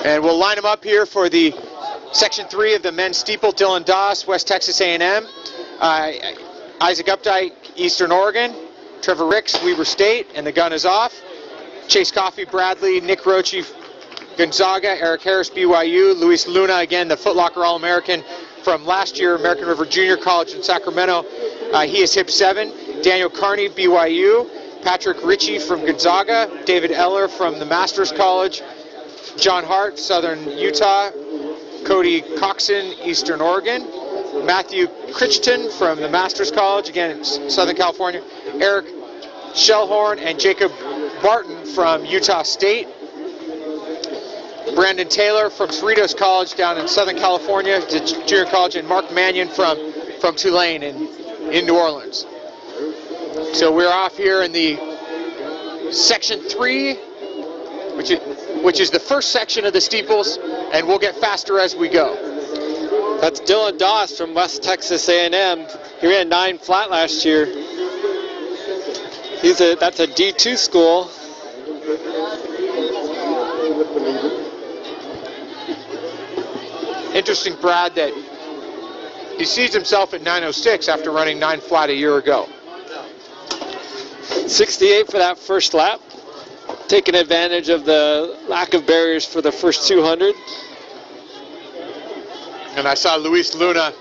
And we'll line them up here for the Section 3 of the men's steeple. Dylan Doss, West Texas A&M. Isaac Updike, Eastern Oregon. Trevor Ricks, Weber State, and the gun is off. Chase Coffey, Bradley, Nick Roche, Gonzaga, Eric Harris, BYU. Luis Luna, again, the Foot Locker All-American from last year, American River Junior College in Sacramento. He is hip 7. Daniel Carney, BYU. Patrick Ritchie from Gonzaga. David Eller from the Masters College. John Hart, Southern Utah. Cody Coxon, Eastern Oregon. Matthew Crichton from the Masters College, again, Southern California. Eric Shellhorn and Jacob Barton from Utah State. Brandon Taylor from Cerritos College down in Southern California, junior college, and Mark Mannion from Tulane in New Orleans. So we're off here in the Section 3, which is the first section of the steeples, and we'll get faster as we go. That's Dylan Doss from West Texas A&M. He ran 9 flat last year. That's a D2 school. Interesting, Brad, that he sees himself at 9:06 after running 9 flat a year ago. 68 for that first lap. Taking advantage of the lack of barriers for the first 200. And I saw Luis Luna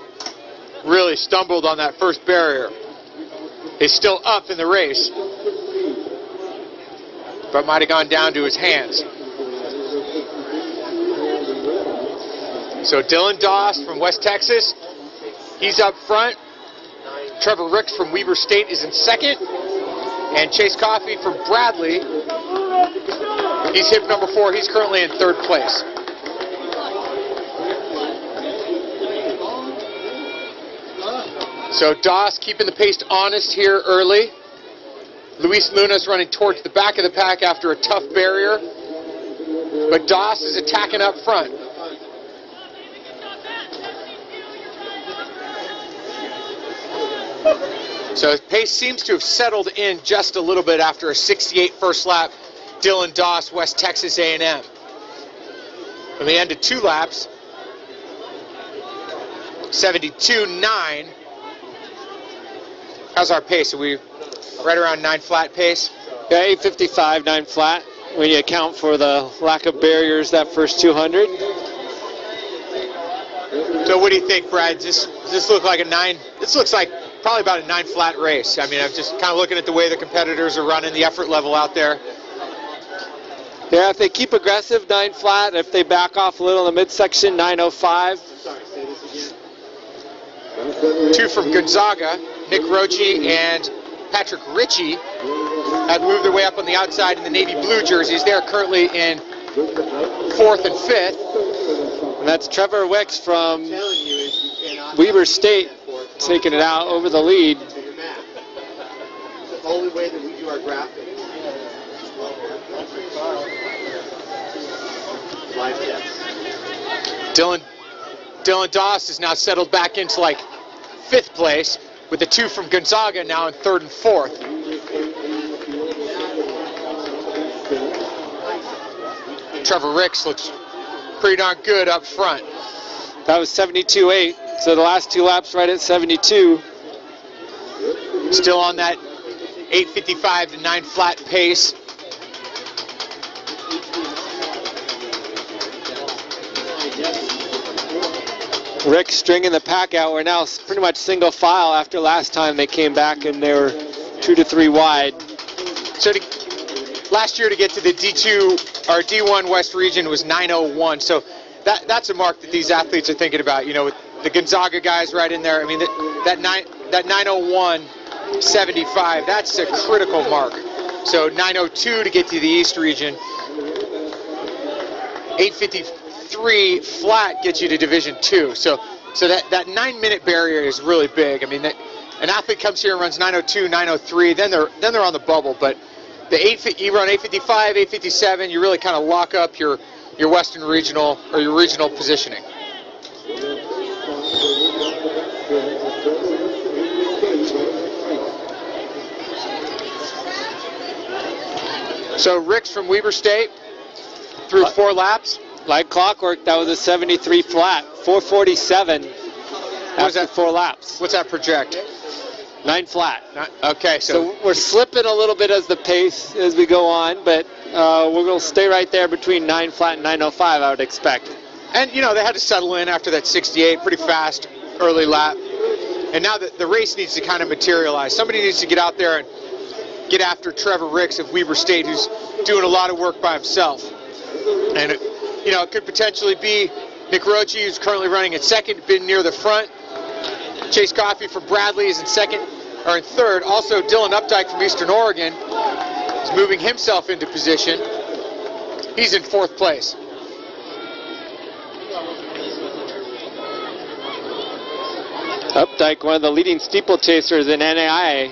really stumbled on that first barrier. He's still up in the race, but might have gone down to his hands. So Dylan Doss from West Texas, he's up front. Trevor Ricks from Weber State is in second. And Chase Coffey from Bradley, he's hip number 4. He's currently in 3rd place. So Doss keeping the pace honest here early. Luis Luna's running towards the back of the pack after a tough barrier. But Doss is attacking up front. So his pace seems to have settled in just a little bit after a 68 first lap. Dylan Doss, West Texas A&M. From the end of 2 laps, 72.9. How's our pace? Are we right around 9 flat pace? Yeah, 8:55, 9 flat. When you account for the lack of barriers that first 200. So what do you think, Brad? Does this look like a 9? This looks like probably about a 9 flat race. I mean, I'm just kind of looking at the way the competitors are running, the effort level out there. Yeah, if they keep aggressive, 9 flat. If they back off a little in the midsection, 9:05. 2 from Gonzaga, Nick Roche and Patrick Ritchie have moved their way up on the outside in the navy blue jerseys. They're currently in 4th and 5th. And that's Trevor Ricks from Weber State taking it out over the lead. The only way that we do our graphic. Live test. Dylan Doss is now settled back into like 5th place, with the 2 from Gonzaga now in 3rd and 4th. Trevor Ricks looks pretty darn good up front. That was 72.8, so the last 2 laps right at 72. Still on that 8:55 to 9 flat pace. Rick stringing the pack out. We're now pretty much single file after last time they came back and they were 2 to 3 wide. So last year to get to the D2 or D1 West region was 9:01. So that's a mark that these athletes are thinking about. You know, with the Gonzaga guys right in there. I mean, that 9:01.75. That's a critical mark. So 9:02 to get to the East region. 8:53 flat gets you to Division II. So that 9-minute barrier is really big. I mean, an athlete comes here and runs 9:02, 9:03, then they're on the bubble. But you run 8:55, 8:57, you really kind of lock up your Western regional or your regional positioning. So Ricks from Weber State through 4 laps. like clockwork, that was a 73 flat, 447 after 4 laps. What's that project? 9 flat. Okay, so we're slipping a little bit as we go on, but we're going to stay right there between 9 flat and 905, I would expect. And, you know, they had to settle in after that 68, pretty fast, early lap. And now the race needs to kind of materialize. Somebody needs to get out there and get after Trevor Ricks of Weber State, who's doing a lot of work by himself. And, you know, it could potentially be Nick Roche, who's currently running at second, been near the front. Chase Coffey from Bradley is in third. Also, Dylan Updike from Eastern Oregon is moving himself into position. He's in 4th place. Updike, one of the leading steeplechasers in NAIA.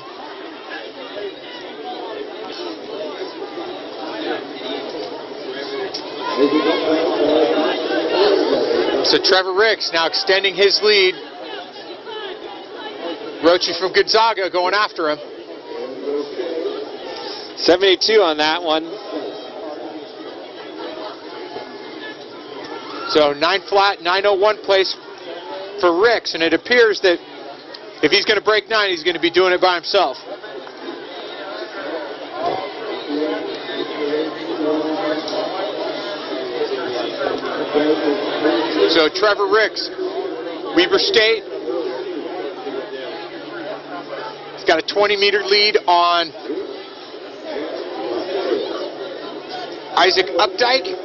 So Trevor Ricks now extending his lead. Roche from Gonzaga going after him. 72 on that one. So 9 flat, 901 place for Ricks, and it appears that if he's going to break 9, he's going to be doing it by himself. So Trevor Ricks, Weber State, he's got a 20-meter lead on Isaac Updike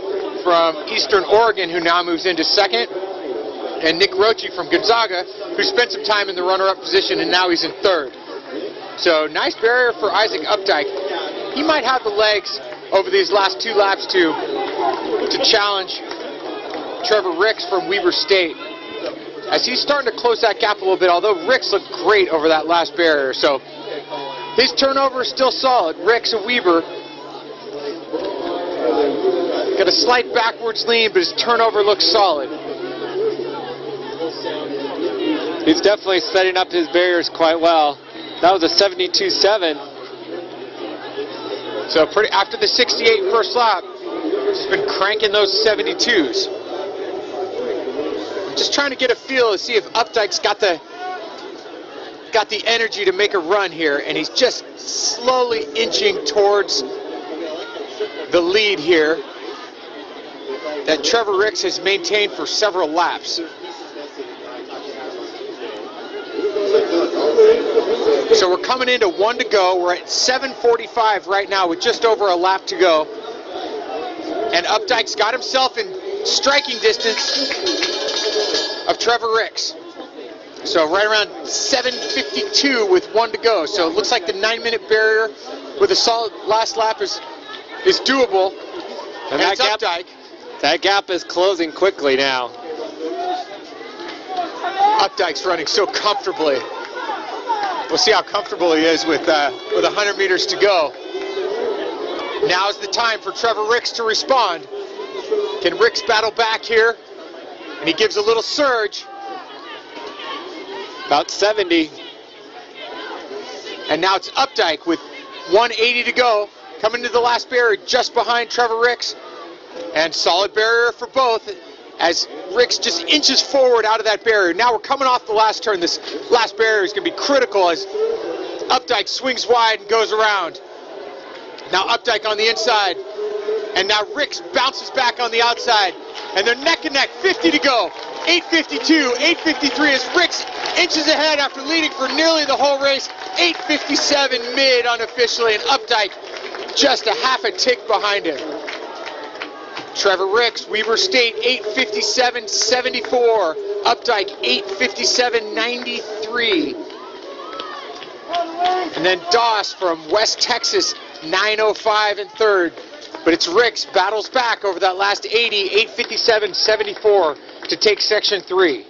from Eastern Oregon, who now moves into second, and Nick Roche from Gonzaga, who spent some time in the runner-up position, and now he's in third. So nice barrier for Isaac Updike. He might have the legs over these last 2 laps to challenge Trevor Ricks from Weber State, as he's starting to close that gap a little bit, although Ricks looked great over that last barrier. So his turnover is still solid. Ricks and Weber got a slight backwards lean, but his turnover looks solid. He's definitely setting up his barriers quite well. That was a 72.7. So after the 68 first lap, just been cranking those 72s. I'm just trying to get a feel to see if Updike's got the energy to make a run here, and he's just slowly inching towards the lead here that Trevor Ricks has maintained for several laps. So we're coming into 1 to go. We're at 7:45 right now with just over a lap to go. And Updike's got himself in striking distance of Trevor Ricks. So right around 7:52 with 1 to go. So it looks like the 9-minute barrier with a solid last lap is doable. And that's Updike. That gap is closing quickly now. Updike's running so comfortably. We'll see how comfortable he is with 100 meters to go. Now's the time for Trevor Ricks to respond. Can Ricks battle back here? And he gives a little surge. About 70. And now it's Updike with 180 to go. Coming to the last barrier just behind Trevor Ricks. And solid barrier for both as Ricks just inches forward out of that barrier. Now we're coming off the last turn. This last barrier is going to be critical as Updike swings wide and goes around. Now Updike on the inside. And now Ricks bounces back on the outside. And they're neck and neck, 50 to go. 8:52, 8:53 as Ricks inches ahead after leading for nearly the whole race. 8:57 mid unofficially, and Updike just a half a tick behind him. Trevor Ricks, Weber State, 8:57.74. Updike, 8:57.93. And then Doss from West Texas, 9:05 in third. But it's Ricks, battles back over that last 80, 8:57.74 to take section 3.